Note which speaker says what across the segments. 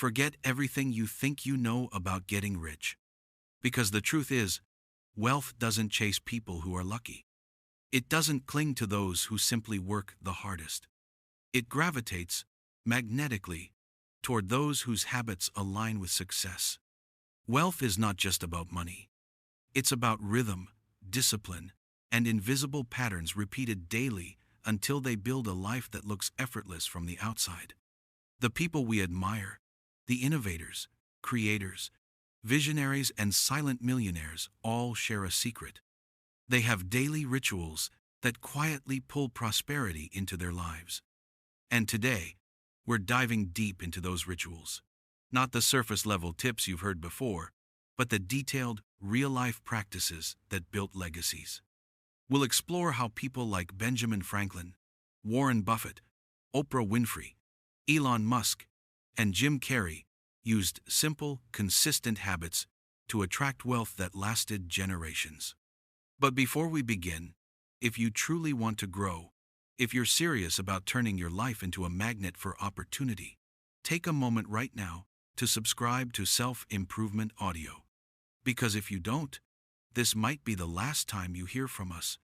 Speaker 1: Forget everything you think you know about getting rich. Because the truth is, wealth doesn't chase people who are lucky. It doesn't cling to those who simply work the hardest. It gravitates, magnetically, toward those whose habits align with success. Wealth is not just about money. It's about rhythm, discipline, and invisible patterns repeated daily until they build a life that looks effortless from the outside. The people we admire, the innovators, creators, visionaries, and silent millionaires all share a secret. They have daily rituals that quietly pull prosperity into their lives. And today, we're diving deep into those rituals. Not the surface-level tips you've heard before, but the detailed, real-life practices that built legacies. We'll explore how people like Benjamin Franklin, Warren Buffett, Oprah Winfrey, Elon Musk, and Jim Carrey used simple, consistent habits to attract wealth that lasted generations. But before we begin, if you truly want to grow, if you're serious about turning your life into a magnet for opportunity, take a moment right now to subscribe to Self-Improvement Audio. Because if you don't, this might be the last time you hear from us,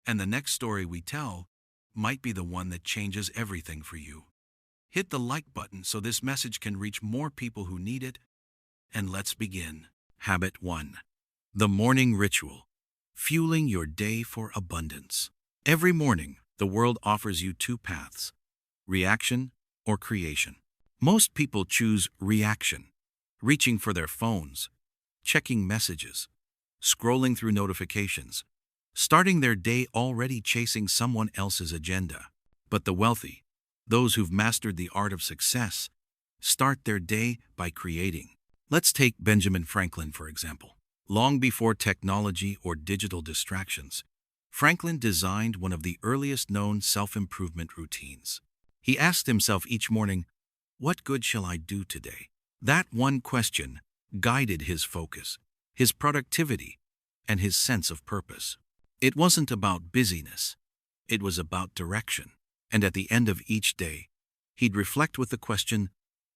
Speaker 1: and the next story we tell might be the one that changes everything for you. Hit the like button so this message can reach more people who need it, and let's begin. Habit 1. The Morning Ritual. Fueling your day for abundance. Every morning, the world offers you two paths: reaction or creation. Most people choose reaction, reaching for their phones, checking messages, scrolling through notifications, starting their day already chasing someone else's agenda. But the wealthy, those who've mastered the art of success, start their day by creating. Let's take Benjamin Franklin, for example. Long before technology or digital distractions, Franklin designed one of the earliest known self-improvement routines. He asked himself each morning, "What good shall I do today?" That one question guided his focus, his productivity, and his sense of purpose. It wasn't about busyness. It was about direction. And at the end of each day, he'd reflect with the question,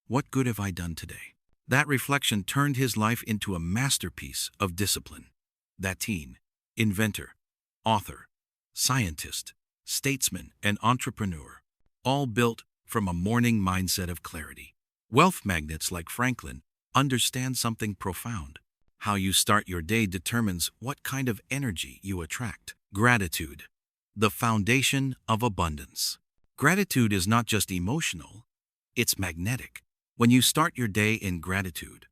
Speaker 1: "What good have I done today?" That reflection turned his life into a masterpiece of discipline. That teen, inventor, author, scientist, statesman, and entrepreneur, all built from a morning mindset of clarity. Wealth magnets like Franklin understand something profound. How you start your day determines what kind of energy you attract. Gratitude, the foundation of abundance. Gratitude is not just emotional, it's magnetic. When you start your day in gratitude,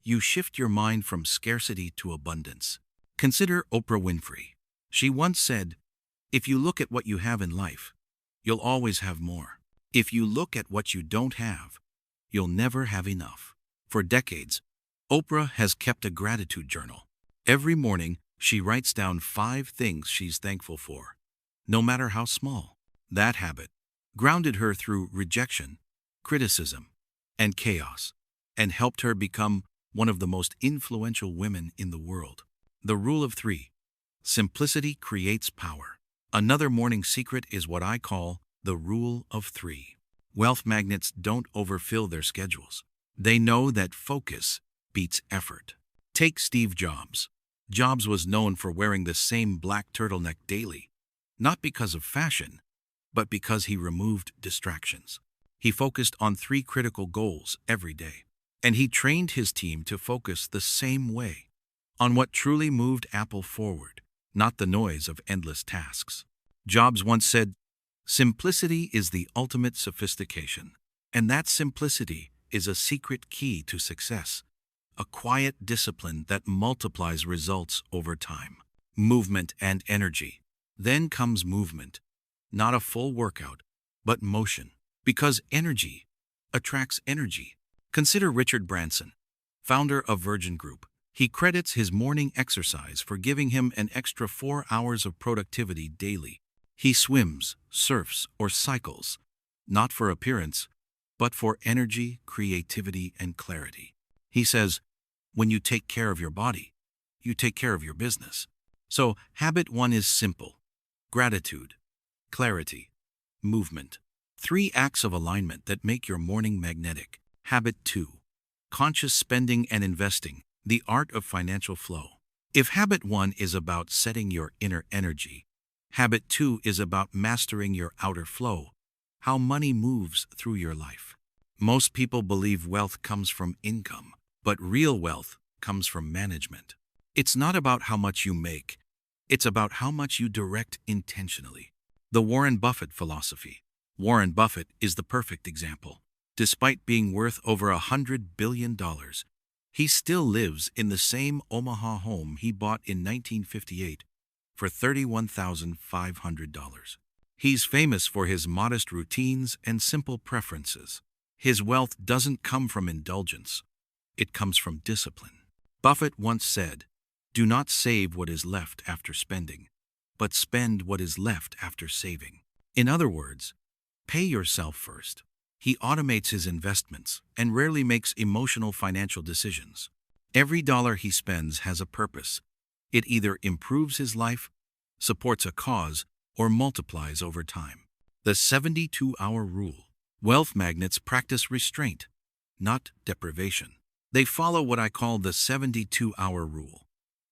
Speaker 1: you shift your mind from scarcity to abundance. Consider Oprah Winfrey. She once said, "If you look at what you have in life, you'll always have more. If you look at what you don't have, you'll never have enough." For decades, Oprah has kept a gratitude journal. Every morning, she writes down 5 things she's thankful for, no matter how small. That habit grounded her through rejection, criticism, and chaos, and helped her become one of the most influential women in the world. The Rule of 3. Simplicity creates power. Another morning secret is what I call the Rule of 3. Wealth magnets don't overfill their schedules. They know that focus beats effort. Take Steve Jobs. Jobs was known for wearing the same black turtleneck daily, not because of fashion, but because he removed distractions. He focused on 3 critical goals every day, and he trained his team to focus the same way, on what truly moved Apple forward, not the noise of endless tasks. Jobs once said, "Simplicity is the ultimate sophistication," and that simplicity is a secret key to success, a quiet discipline that multiplies results over time. Movement and energy. Then comes movement, not a full workout, but motion. Because energy attracts energy. Consider Richard Branson, founder of Virgin Group. He credits his morning exercise for giving him an extra 4 hours of productivity daily. He swims, surfs, or cycles, not for appearance, but for energy, creativity, and clarity. He says, "When you take care of your body, you take care of your business." So, habit 1 is simple: gratitude, clarity, movement. 3 acts of alignment that make your morning magnetic. Habit 2. Conscious spending and investing, the art of financial flow. If habit 1 is about setting your inner energy, habit 2 is about mastering your outer flow, how money moves through your life. Most people believe wealth comes from income, but real wealth comes from management. It's not about how much you make, it's about how much you direct intentionally. The Warren Buffett philosophy. Warren Buffett is the perfect example. Despite being worth over $100 billion, he still lives in the same Omaha home he bought in 1958 for $31,500. He's famous for his modest routines and simple preferences. His wealth doesn't come from indulgence, it comes from discipline. Buffett once said, "Do not save what is left after spending, but spend what is left after saving." In other words, pay yourself first. He automates his investments and rarely makes emotional financial decisions. Every dollar he spends has a purpose. It either improves his life, supports a cause, or multiplies over time. The 72-hour rule. Wealth magnates practice restraint, not deprivation. They follow what I call the 72-hour rule.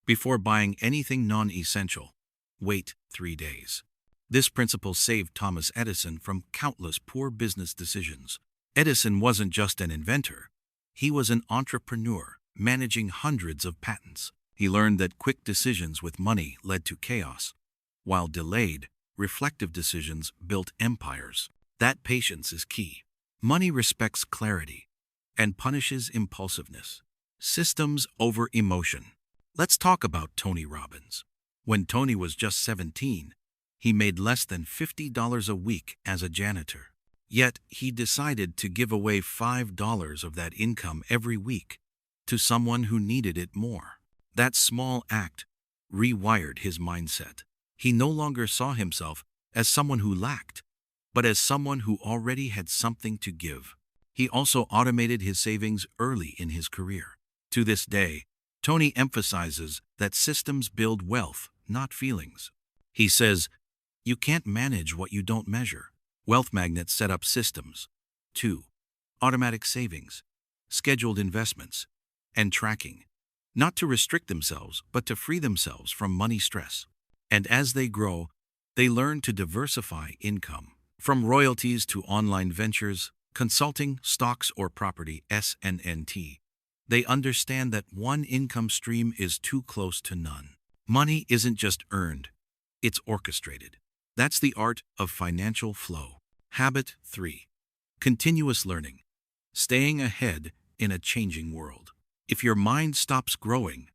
Speaker 1: Before buying anything non-essential, wait 3 days. This principle saved Thomas Edison from countless poor business decisions. Edison wasn't just an inventor. He was an entrepreneur, managing hundreds of patents. He learned that quick decisions with money led to chaos, while delayed, reflective decisions built empires. That patience is key. Money respects clarity and punishes impulsiveness. Systems over emotion. Let's talk about Tony Robbins. When Tony was just 17, he made less than $50 a week as a janitor. Yet he decided to give away $5 of that income every week to someone who needed it more. That small act rewired his mindset. He no longer saw himself as someone who lacked, but as someone who already had something to give. He also automated his savings early in his career. To this day, Tony emphasizes that systems build wealth, not feelings. He says, "You can't manage what you don't measure." Wealth magnates set up systems. 2. Automatic savings, scheduled investments, and tracking. Not to restrict themselves, but to free themselves from money stress. And as they grow, they learn to diversify income. From royalties to online ventures, consulting, stocks, or property, SNNT. They understand that one income stream is too close to none. Money isn't just earned, it's orchestrated. That's the art of financial flow. Habit 3. Continuous learning. Staying ahead in a changing world. If your mind stops growing,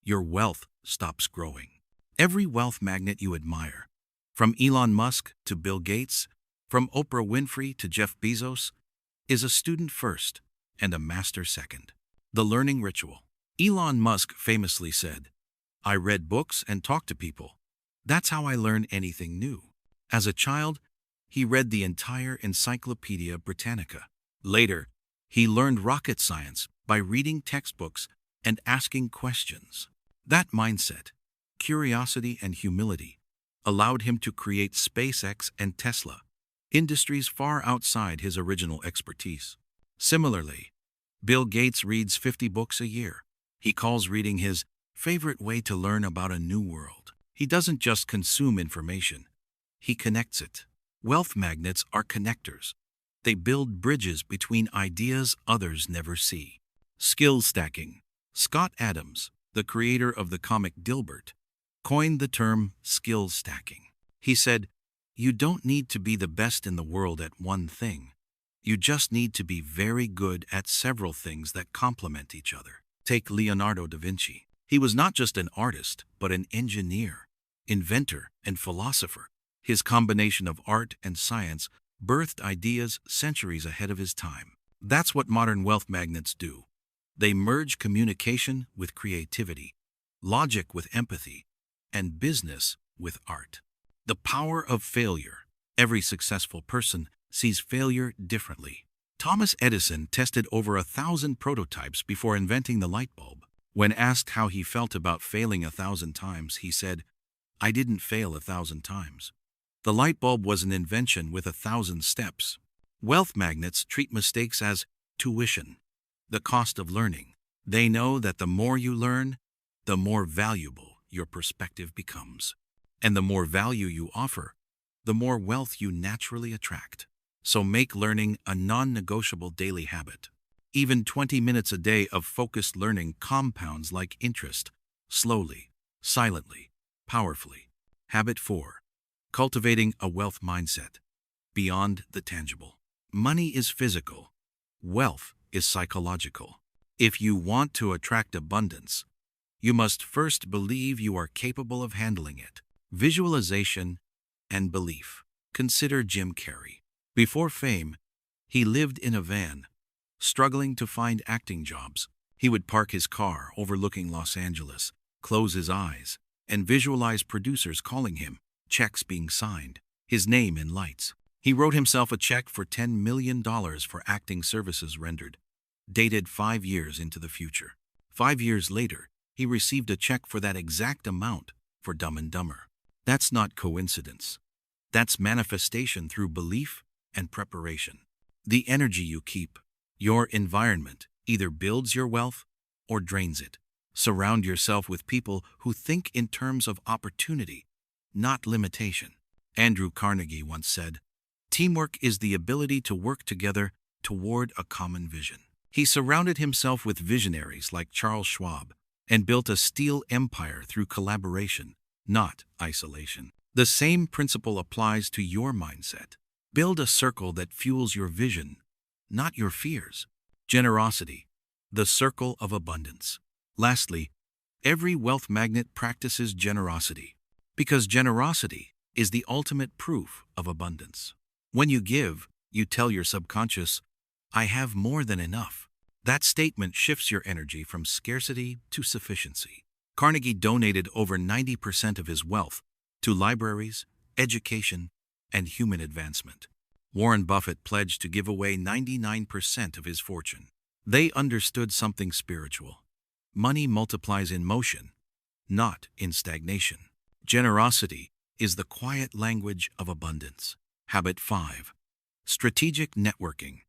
Speaker 1: your wealth stops growing. Every wealth magnate you admire, from Elon Musk to Bill Gates, from Oprah Winfrey to Jeff Bezos, is a student first and a master second. The learning ritual. Elon Musk famously said, "I read books and talked to people. That's how I learn anything new." As a child, he read the entire Encyclopedia Britannica. Later, he learned rocket science by reading textbooks and asking questions. That mindset, curiosity and humility, allowed him to create SpaceX and Tesla, industries far outside his original expertise. Similarly, Bill Gates reads 50 books a year. He calls reading his favorite way to learn about a new world. He doesn't just consume information, he connects it. Wealth magnates are connectors. They build bridges between ideas others never see. Skill stacking. Scott Adams, the creator of the comic Dilbert, coined the term skill stacking. He said, "You don't need to be the best in the world at one thing. You just need to be very good at several things that complement each other." Take Leonardo da Vinci. He was not just an artist, but an engineer, inventor, and philosopher. His combination of art and science birthed ideas centuries ahead of his time. That's what modern wealth magnates do. They merge communication with creativity, logic with empathy, and business with art. The power of failure. Every successful person sees failure differently. Thomas Edison tested over 1,000 prototypes before inventing the light bulb. When asked how he felt about failing 1,000 times, he said, "I didn't fail 1,000 times. The light bulb was an invention with 1,000 steps." Wealth magnates treat mistakes as tuition, the cost of learning. They know that the more you learn, the more valuable your perspective becomes. And the more value you offer, the more wealth you naturally attract. So make learning a non-negotiable daily habit. Even 20 minutes a day of focused learning compounds like interest, slowly, silently, powerfully. Habit 4. Cultivating a wealth mindset. Beyond the tangible. Money is physical. Wealth is psychological. If you want to attract abundance, you must first believe you are capable of handling it. Visualization and belief. Consider Jim Carrey. Before fame, he lived in a van, struggling to find acting jobs. He would park his car overlooking Los Angeles, close his eyes, and visualize producers calling him, checks being signed, his name in lights. He wrote himself a check for $10 million for acting services rendered, dated 5 years into the future. 5 years later, he received a check for that exact amount for Dumb and Dumber. That's not coincidence. That's manifestation through belief and preparation. The energy you keep, your environment, either builds your wealth or drains it. Surround yourself with people who think in terms of opportunity, not limitation. Andrew Carnegie once said, "Teamwork is the ability to work together toward a common vision." He surrounded himself with visionaries like Charles Schwab and built a steel empire through collaboration, not isolation. The same principle applies to your mindset. Build a circle that fuels your vision, not your fears. Generosity, the circle of abundance. Lastly, every wealth magnet practices generosity, because generosity is the ultimate proof of abundance. When you give, you tell your subconscious, "I have more than enough." That statement shifts your energy from scarcity to sufficiency. Carnegie donated over 90% of his wealth to libraries, education, and human advancement. Warren Buffett pledged to give away 99% of his fortune. They understood something spiritual. Money multiplies in motion, not in stagnation. Generosity is the quiet language of abundance. Habit 5. Strategic networking.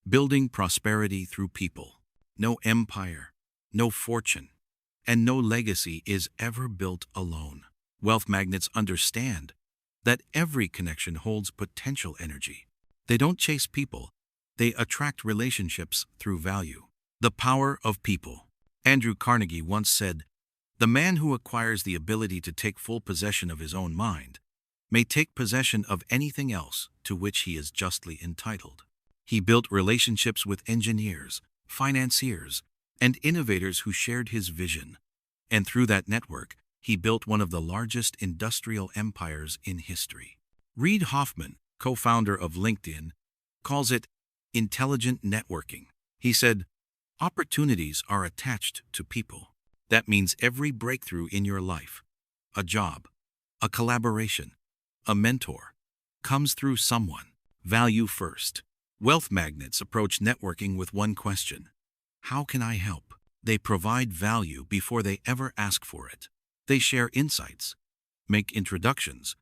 Speaker 1: Building prosperity through people. No empire, no fortune, and no legacy is ever built alone. Wealth magnets understand that every connection holds potential energy. They don't chase people, they attract relationships through value. The power of people. Andrew Carnegie once said, "The man who acquires the ability to take full possession of his own mind may take possession of anything else to which he is justly entitled." He built relationships with engineers, financiers, and innovators who shared his vision. And through that network, he built one of the largest industrial empires in history. Reid Hoffman, co-founder of LinkedIn, calls it intelligent networking. He said, "Opportunities are attached to people. That means every breakthrough in your life, a job, a collaboration, a mentor, comes through someone. Value first." Wealth magnets approach networking with one question: how can I help? They provide value before they ever ask for it. They share insights, make introductions,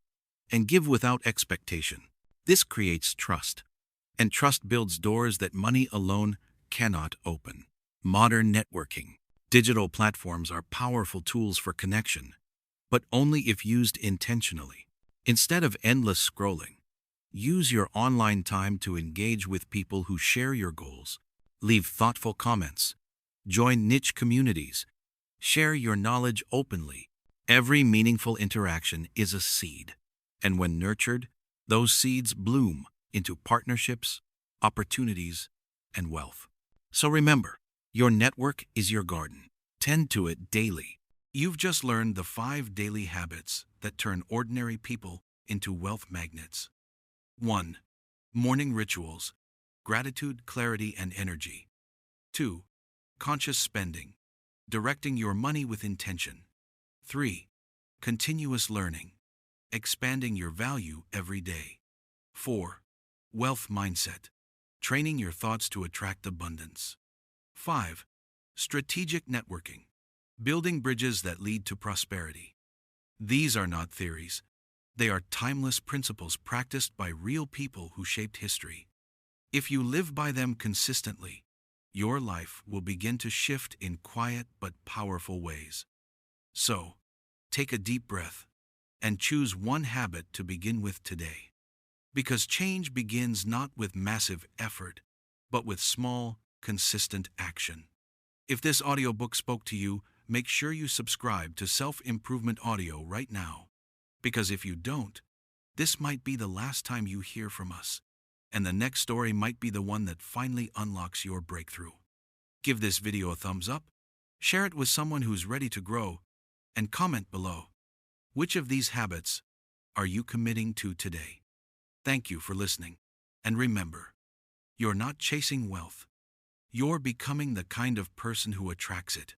Speaker 1: and give without expectation. This creates trust, and trust builds doors that money alone cannot open. Modern networking. Digital platforms are powerful tools for connection, but only if used intentionally. Instead of endless scrolling, use your online time to engage with people who share your goals. Leave thoughtful comments. Join niche communities. Share your knowledge openly. Every meaningful interaction is a seed, and when nurtured, those seeds bloom into partnerships, opportunities, and wealth. So remember, your network is your garden. Tend to it daily. You've just learned the 5 daily habits that turn ordinary people into wealth magnets. 1. Morning rituals. Gratitude, clarity, and energy. 2. Conscious spending. Directing your money with intention. 3. Continuous learning. Expanding your value every day. 4. Wealth mindset. Training your thoughts to attract abundance. 5. Strategic networking. Building bridges that lead to prosperity. These are not theories. They are timeless principles practiced by real people who shaped history. If you live by them consistently, your life will begin to shift in quiet but powerful ways. So, take a deep breath and choose one habit to begin with today. Because change begins not with massive effort, but with small, consistent action. If this audiobook spoke to you, make sure you subscribe to Self-Improvement Audio right now. Because if you don't, this might be the last time you hear from us, and the next story might be the one that finally unlocks your breakthrough. Give this video a thumbs up, share it with someone who's ready to grow, and comment below. Which of these habits are you committing to today? Thank you for listening. And remember, you're not chasing wealth. You're becoming the kind of person who attracts it.